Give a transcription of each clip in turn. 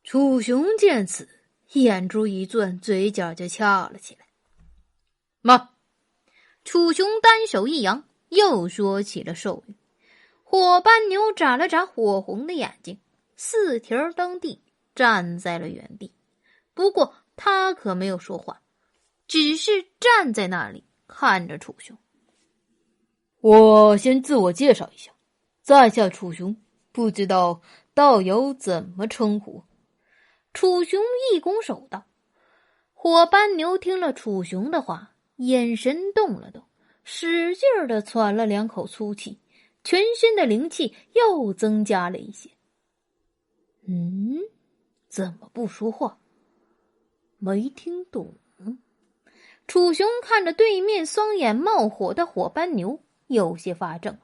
楚雄见此，眼珠一转，嘴角就翘了起来。妈！楚雄单手一扬，又说起了咒语。火斑牛眨了眨火红的眼睛，四蹄蹬地，站在了原地。不过他可没有说话，只是站在那里看着楚雄。我先自我介绍一下，在下楚雄，不知道道友怎么称呼。楚雄一拱手道。火斑牛听了楚雄的话，眼神动了动，使劲儿地喘了两口粗气，全身的灵气又增加了一些。怎么不说话？没听懂。楚雄看着对面双眼冒火的火斑牛，有些发怔。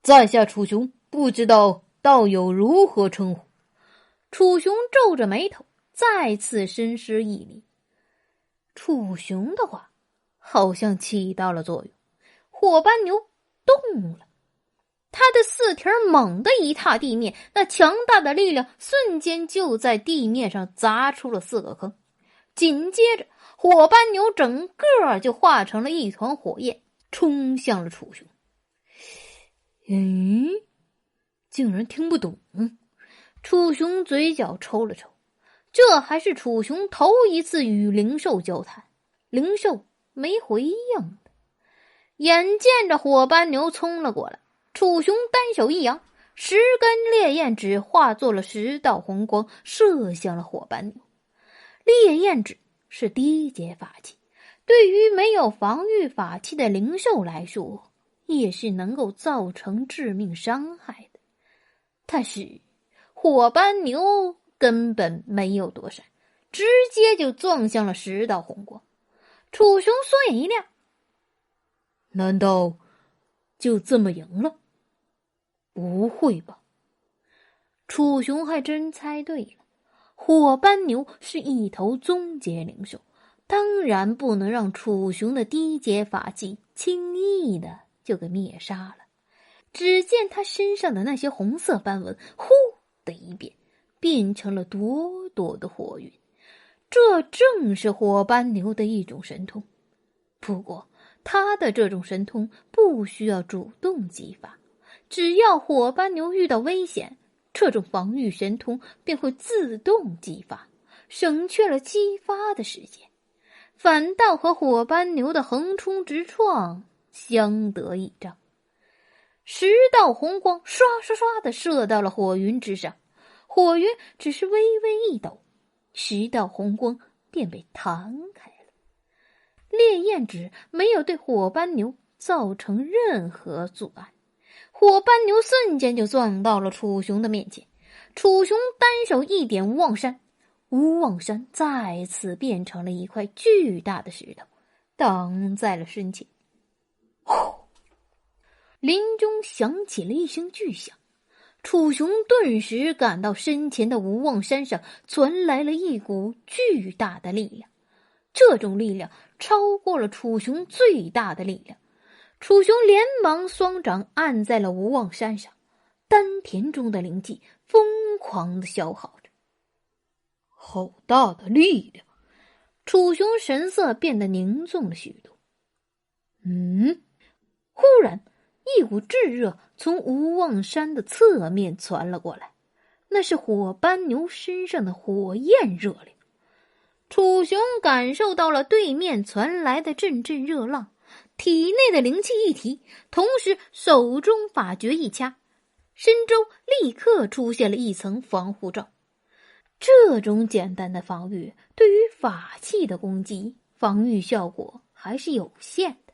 在下楚雄，不知道道友如何称呼。楚雄皱着眉头，再次深施一礼。楚雄的话好像起到了作用，火斑牛动了，他的四蹄猛地一踏地面，那强大的力量瞬间就在地面上砸出了4个坑。紧接着火斑牛整个就化成了一团火焰，冲向了楚雄。竟然听不懂。楚雄嘴角抽了抽，这还是楚雄头一次与灵兽交谈，灵兽没回应的。眼见着火斑牛冲了过来，楚雄单手一扬，10根烈焰指化作了10道红光，射向了火斑牛。烈焰指是低阶法器，对于没有防御法器的灵兽来说，也是能够造成致命伤害的。但是火斑牛根本没有躲闪，直接就撞向了10道红光。楚雄双眼一亮，难道就这么赢了？不会吧？楚雄还真猜对了，火斑牛是一头中阶灵兽，当然不能让楚雄的低阶法器轻易的就给灭杀了。只见他身上的那些红色斑纹呼的一变，变成了朵朵的火云，这正是火斑牛的一种神通。不过他的这种神通不需要主动激发，只要火斑牛遇到危险，这种防御神通便会自动激发，省去了激发的时间，反倒和火斑牛的横冲直撞相得益彰。10道红光刷刷刷地射到了火云之上，火云只是微微一抖，10道红光便被弹开了。烈焰指没有对火斑牛造成任何阻碍，火斑牛瞬间就撞到了楚雄的面前。楚雄单手一点无妄山，无妄山再次变成了一块巨大的石头，挡在了身前。林中响起了一声巨响，楚雄顿时感到身前的无妄山上传来了一股巨大的力量，这种力量超过了楚雄最大的力量。楚雄连忙双掌按在了无妄山上，丹田中的灵气疯狂地消耗着。好大的力量！楚雄神色变得凝重了许多。忽然一股炙热从无妄山的侧面传了过来，那是火斑牛身上的火焰热量。楚雄感受到了对面传来的阵阵热浪，体内的灵气一提，同时手中法诀一掐，身周立刻出现了一层防护罩。这种简单的防御对于法器的攻击防御效果还是有限的，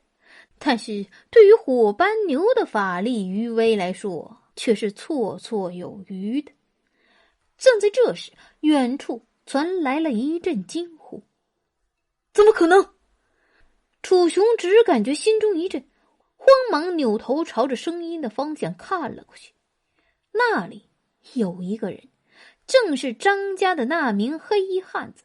但是对于火斑牛的法力余威来说却是绰绰有余的。正在这时，远处传来了一阵惊呼。怎么可能？楚雄只感觉心中一震，慌忙扭头朝着声音的方向看了过去。那里有一个人，正是张家的那名黑衣汉子。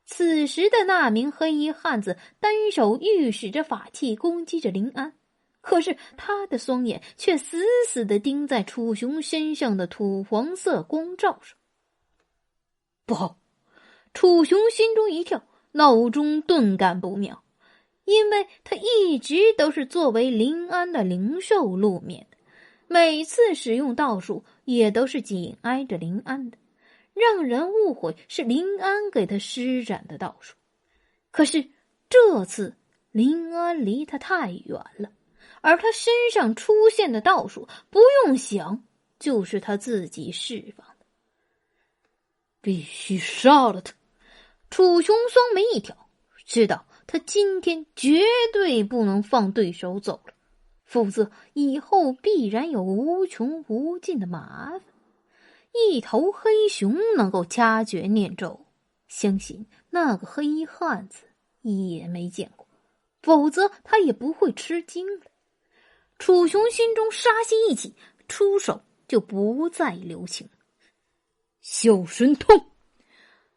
此时的那名黑衣汉子单手御使着法器攻击着林安，可是他的双眼却死死地盯在楚雄身上的土黄色光罩上。不好！楚雄心中一跳，脑中顿感不妙，因为他一直都是作为临安的灵兽露面的，每次使用道术也都是紧挨着临安的，让人误会是临安给他施展的道术。可是这次临安离他太远了，而他身上出现的道术不用想就是他自己释放的。必须杀了他！楚雄双眉一挑，知道他今天绝对不能放对手走了，否则以后必然有无穷无尽的麻烦。一头黑熊能够掐诀念咒，相信那个黑汉子也没见过，否则他也不会吃惊了。楚雄心中杀心一起，出手就不再留情。小神通！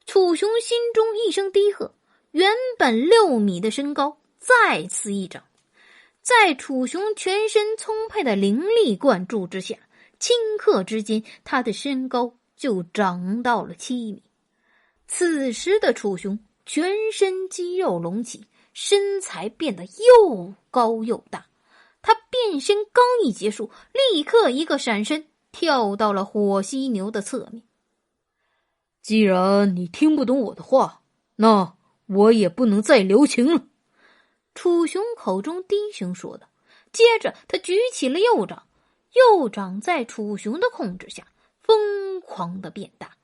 楚雄心中一声低喝，原本6米的身高再次一掌，在楚雄全身充沛的灵力灌注之下，顷刻之间他的身高就长到了7米。此时的楚雄全身肌肉隆起，身材变得又高又大，他变身刚一结束，立刻一个闪身跳到了火犀牛的侧面。既然你听不懂我的话，那我也不能再留情了。楚雄口中低声说道，接着他举起了右掌，右掌在楚雄的控制下疯狂的变大，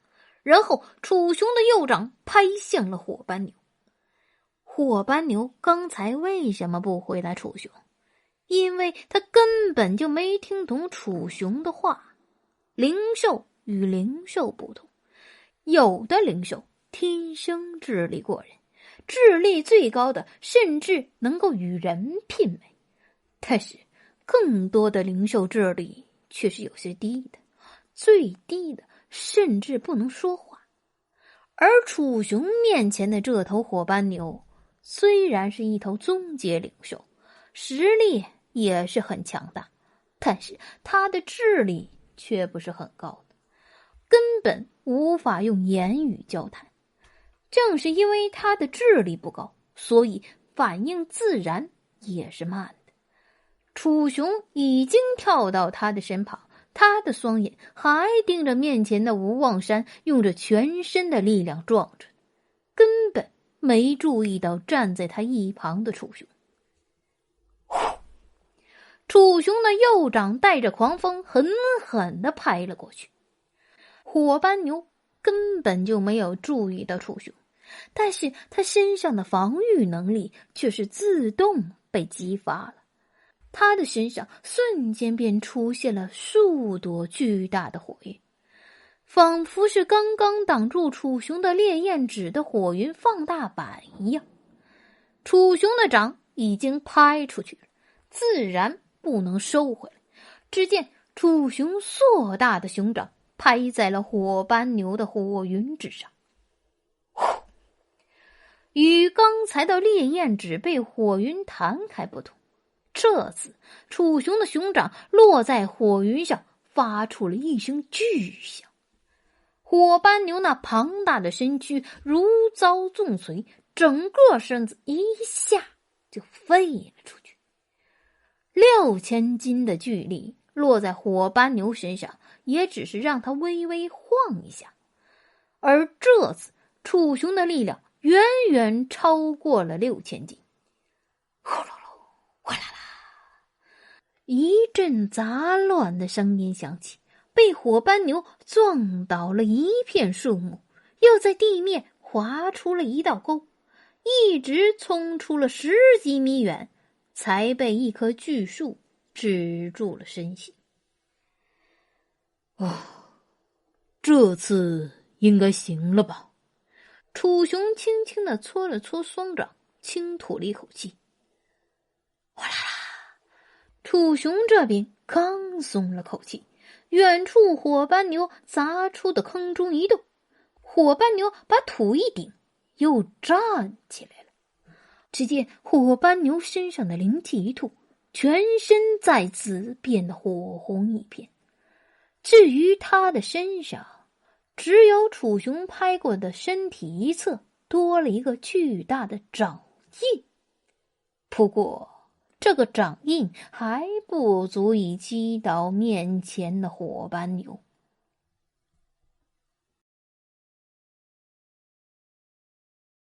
然后楚雄的右掌拍向了火斑牛。火斑牛刚才为什么不回答楚雄？因为他根本就没听懂楚雄的话。灵兽与灵兽不同，有的灵兽天生智力过人，智力最高的甚至能够与人媲美，但是更多的灵兽智力却是有些低的，最低的甚至不能说话。而楚雄面前的这头火斑牛虽然是一头宗阶灵兽，实力也是很强大，但是它的智力却不是很高的，根本无法用言语交谈。正是因为他的智力不高，所以反应自然也是慢的。楚雄已经跳到他的身旁，他的双眼还盯着面前的无望山，用着全身的力量撞着，根本没注意到站在他一旁的楚雄。楚雄的右掌带着狂风狠狠地拍了过去，火斑牛根本就没有注意到楚雄，但是他身上的防御能力却是自动被激发了，他的身上瞬间便出现了数朵巨大的火焰，仿佛是刚刚挡住楚雄的烈焰指的火云放大版一样。楚雄的掌已经拍出去了，自然不能收回来。只见楚雄硕大的熊掌拍在了火斑牛的火云之上，与刚才的烈焰指被火云弹开不同，这次楚雄的熊掌落在火云上，发出了一声巨响。火斑牛那庞大的身躯如遭重锤，整个身子一下就飞了出去。6000斤的巨力落在火斑牛身上，也只是让它微微晃一下，而这次楚雄的力量远远超过了6000斤。呼噜噜，哗啦啦，一阵杂乱的声音响起，被火斑牛撞倒了一片树木，又在地面划出了一道沟，一直冲出了10几米远，才被一棵巨树止住了身形。这次应该行了吧？楚雄轻轻地搓了搓双掌，轻吐了一口气。哗啦啦，楚雄这边刚松了口气，远处火斑牛砸出的坑中一动，火斑牛把土一顶，又站起来了。只见火斑牛身上的灵气一吐，全身再次变得火红一片。至于他的身上，只有楚雄拍过的身体一侧多了一个巨大的掌印。不过这个掌印还不足以击倒面前的火斑牛。